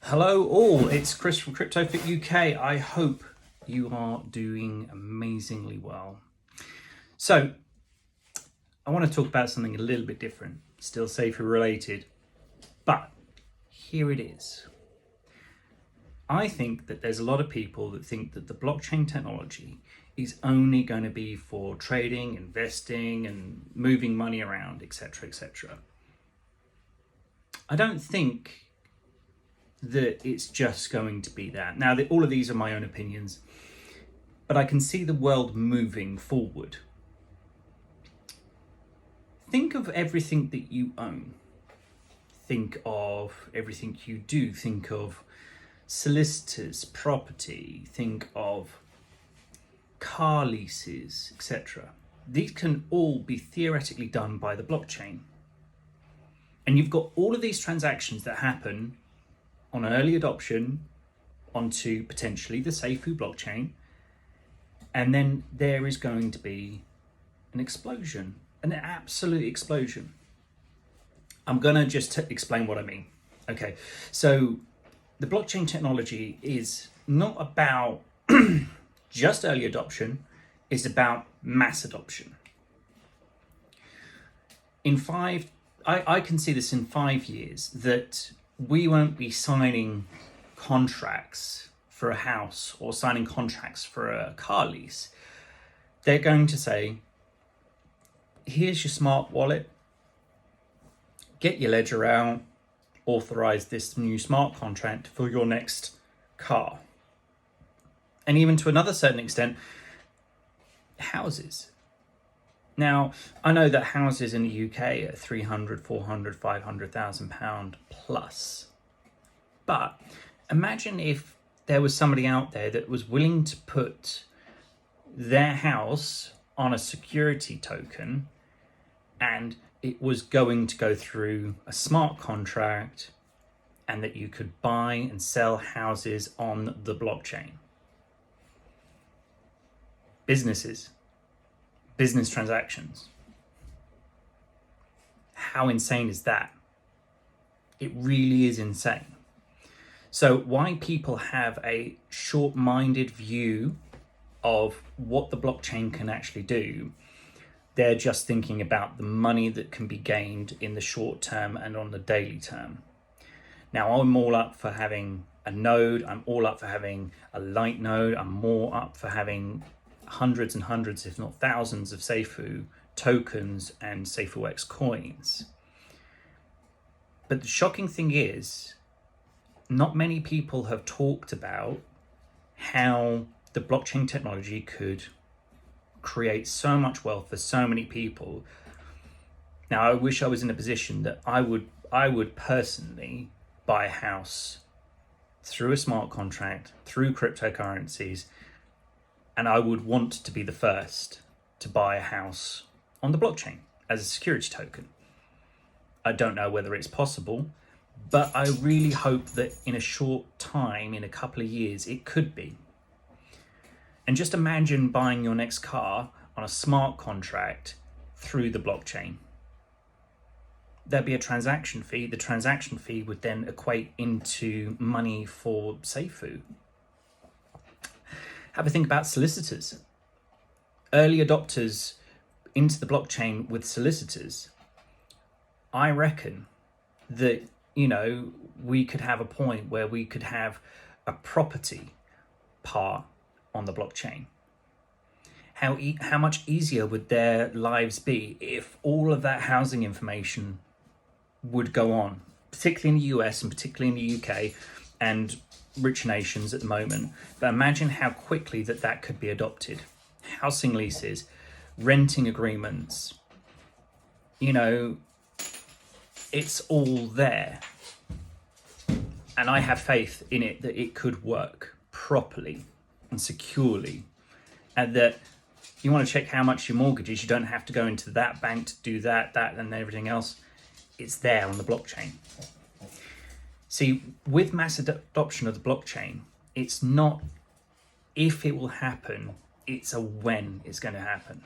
Hello all, it's Chris from CryptoFit UK. I hope you are doing amazingly well. So, I want to talk about something a little bit different, still Safuu related, but here it is. I think that there's a lot of people that think that the blockchain technology is only going to be for trading, investing, and moving money around, etc., etc. I don't think that it's just going to be that. Now, all of these are my own opinions, but I can see the world moving forward. Think of everything that you own. Think of everything you do. Think of solicitors, property. Think of car leases, etc. These can all be theoretically done by the blockchain. And you've got all of these transactions that happen on early adoption onto potentially the Safuu blockchain, and then there is going to be an explosion, an absolute explosion. I'm gonna just explain what I mean. Okay, so the blockchain technology is not about just early adoption, it's about mass adoption. I can see this in 5 years, that we won't be signing contracts for a house or signing contracts for a car lease. They're going to say, here's your smart wallet, get your ledger out, authorize this new smart contract for your next car. And even to another certain extent, houses. Now, I know that houses in the UK are 300, 400, 500,000 pound plus. But imagine if there was somebody out there that was willing to put their house on a security token, and it was going to go through a smart contract, and that you could buy and sell houses on the blockchain. Business transactions. How insane is that? It really is insane. So why people have a short-minded view of what the blockchain can actually do, they're just thinking about the money that can be gained in the short term and on the daily term. Now, I'm all up for having a node, I'm all up for having a light node, I'm more up for having hundreds and hundreds, if not thousands, of Safuu tokens and SafooX coins. But the shocking thing is, not many people have talked about how the blockchain technology could create so much wealth for so many people. Now, I wish I was in a position that I would personally buy a house through a smart contract, through cryptocurrencies, and I would want to be the first to buy a house on the blockchain as a security token. I don't know whether it's possible, but I really hope that in a short time, in a couple of years, it could be. And just imagine buying your next car on a smart contract through the blockchain. There'd be a transaction fee. The transaction fee would then equate into money for Safuu. Have a think about solicitors. Early adopters into the blockchain with solicitors. I reckon that, we could have a point where we could have a property part on the blockchain. How much easier would their lives be if all of that housing information would go on, particularly in the US and particularly in the UK and rich nations at the moment. But imagine how quickly that could be adopted. Housing leases, renting agreements, it's all there. And I have faith in it that it could work properly and securely, and that you want to check how much your mortgage is, you don't have to go into that bank to do that and everything else. It's there on the blockchain. See, with mass adoption of the blockchain, it's not if it will happen, it's a when it's going to happen.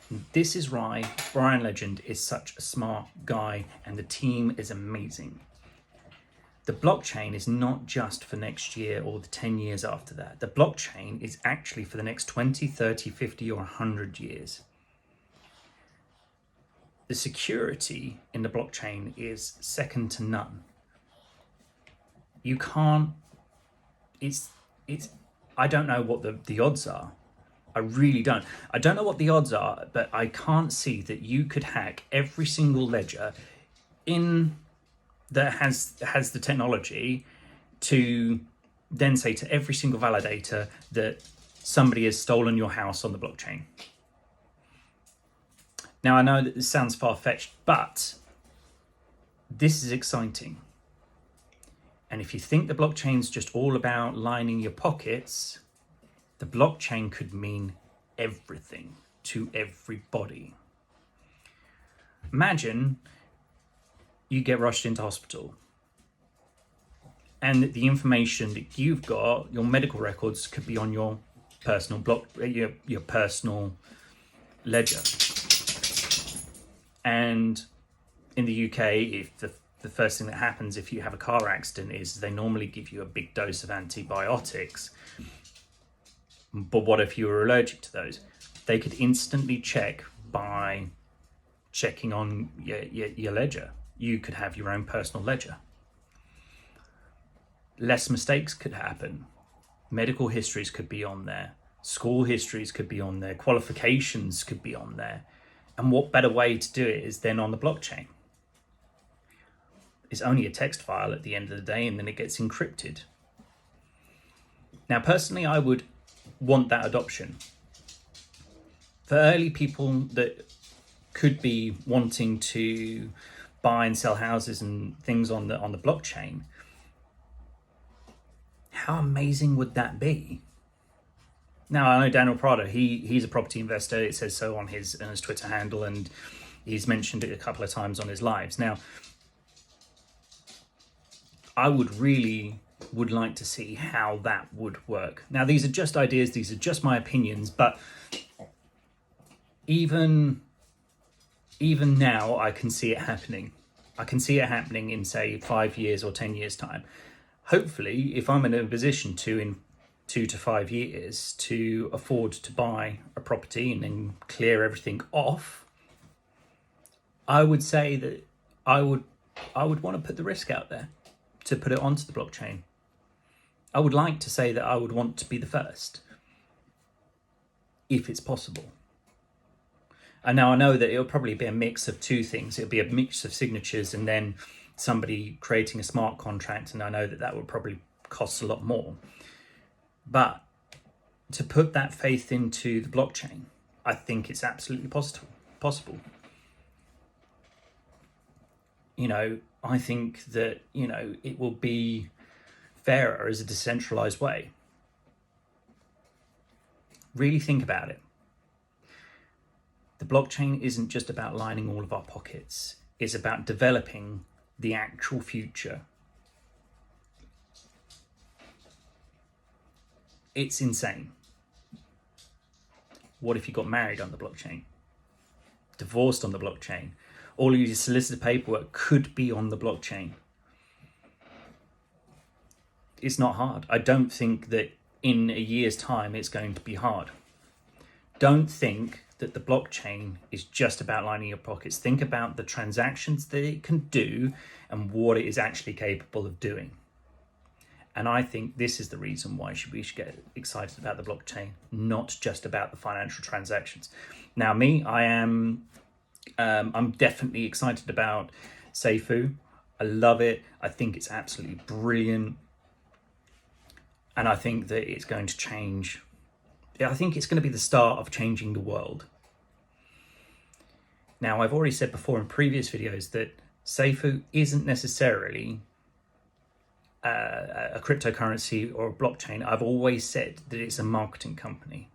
And this is why Brian Legend is such a smart guy and the team is amazing. The blockchain is not just for next year or the 10 years after that. The blockchain is actually for the next 20, 30, 50 or 100 years. The security in the blockchain is second to none. You can't, I don't know what the odds are. I really don't. I don't know what the odds are, but I can't see that you could hack every single ledger that has the technology to then say to every single validator that somebody has stolen your house on the blockchain. Now, I know that this sounds far-fetched, but this is exciting. And if you think the blockchain's just all about lining your pockets, the blockchain could mean everything to everybody. Imagine you get rushed into hospital and the information that you've got, your medical records, could be on your personal your personal ledger. And in the UK, if the first thing that happens if you have a car accident is they normally give you a big dose of antibiotics. But what if you were allergic to those? They could instantly check by checking on your ledger. You could have your own personal ledger. Less mistakes could happen. Medical histories could be on there. School histories could be on there. Qualifications could be on there. And what better way to do it is then on the blockchain? It's only a text file at the end of the day, and then it gets encrypted. Now, personally, I would want that adoption. For early people that could be wanting to buy and sell houses and things on the blockchain, how amazing would that be? Now, I know Daniel Prado, he's a property investor. It says so on his Twitter handle, and he's mentioned it a couple of times on his lives. Now, I would like to see how that would work. Now, these are just ideas, these are just my opinions, but even now I can see it happening. I can see it happening in, say, 5 years or 10 years time. Hopefully, if I'm in a position to, in 2 to 5 years, to afford to buy a property and then clear everything off, I would say that I would want to put the risk out there to put it onto the blockchain. I would like to say that I would want to be the first, if it's possible. And now I know that it'll probably be a mix of two things. It'll be a mix of signatures and then somebody creating a smart contract, and I know that would probably cost a lot more. But to put that faith into the blockchain, I think it's absolutely possible. I think that, it will be fairer as a decentralized way. Really think about it. The blockchain isn't just about lining all of our pockets. It's about developing the actual future. It's insane. What if you got married on the blockchain? Divorced on the blockchain? All of your solicitor paperwork could be on the blockchain. It's not hard. I don't think that in a year's time it's going to be hard. Don't think that the blockchain is just about lining your pockets. Think about the transactions that it can do and what it is actually capable of doing. And I think this is the reason why we should get excited about the blockchain, not just about the financial transactions. Now, I'm definitely excited about Safuu. I love it. I think it's absolutely brilliant. And I think that it's going to change. I think it's going to be the start of changing the world. Now, I've already said before in previous videos that Safuu isn't necessarily a cryptocurrency or a blockchain. I've always said that it's a marketing company.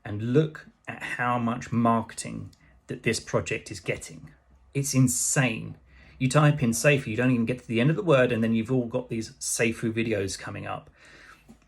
And look at how much marketing that this project is getting. It's insane. You type in Safuu, you don't even get to the end of the word, and then you've all got these Safuu videos coming up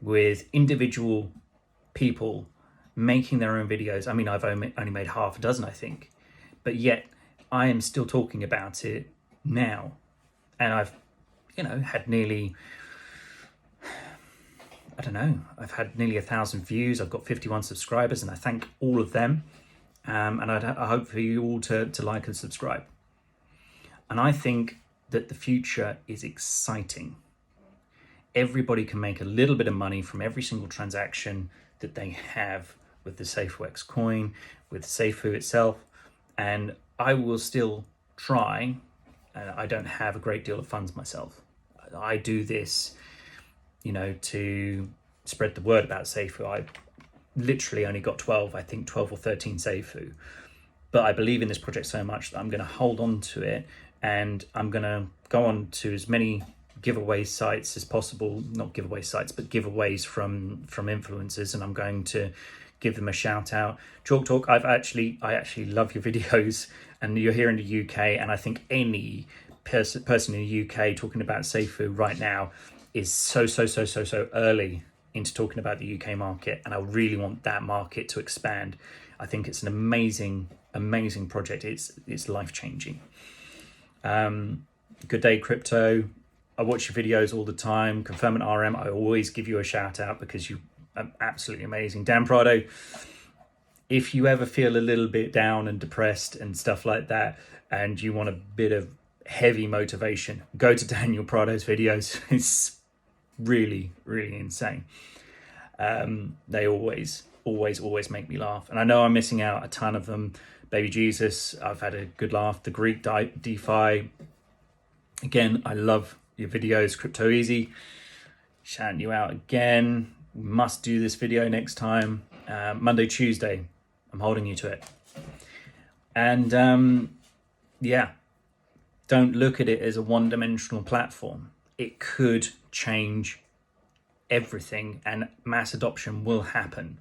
with individual people making their own videos. I mean, I've only made half a dozen, I think, but yet I am still talking about it now. And had nearly, I don't know, I've had nearly 1,000 views. I've got 51 subscribers, and I thank all of them. And I hope for you all to like and subscribe. And I think that the future is exciting. Everybody can make a little bit of money from every single transaction that they have with the Safuu X coin, with Safuu itself. And I will still try. I don't have a great deal of funds myself. I do this, to spread the word about Safuu. I literally only got 12 or 13 Safuu. But I believe in this project so much that I'm going to hold on to it, and I'm going to go on to as many giveaway sites as possible. Not giveaway sites, but giveaways from influencers, and I'm going to give them a shout out. Chalk Talk, I actually love your videos, and you're here in the UK, and I think any person in the UK talking about Safuu right now is so early into talking about the UK market, and I really want that market to expand. I think it's an amazing project. It's life-changing. Good Day Crypto, I watch your videos all the time. Confirmant RM, I always give you a shout out because you are absolutely amazing. Dan Prado, if you ever feel a little bit down and depressed and stuff like that, and you want a bit of heavy motivation, go to Daniel Prado's videos. It's really insane. They always make me laugh, and I know I'm missing out a ton of them. Baby Jesus, I've had a good laugh. The Greek DeFi, again, I love your videos. Crypto Easy, shouting you out again. We must do this video next time. Monday, Tuesday, I'm holding you to it. And don't look at it as a one-dimensional platform. It could change everything, and mass adoption will happen.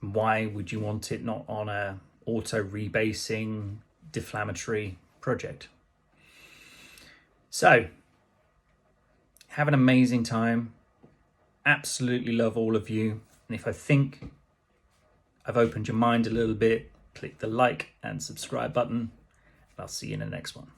Why would you want it not on a auto rebasing deflammatory project? So have an amazing time. Absolutely love all of you. And if I think I've opened your mind a little bit, click the like and subscribe button. I'll see you in the next one.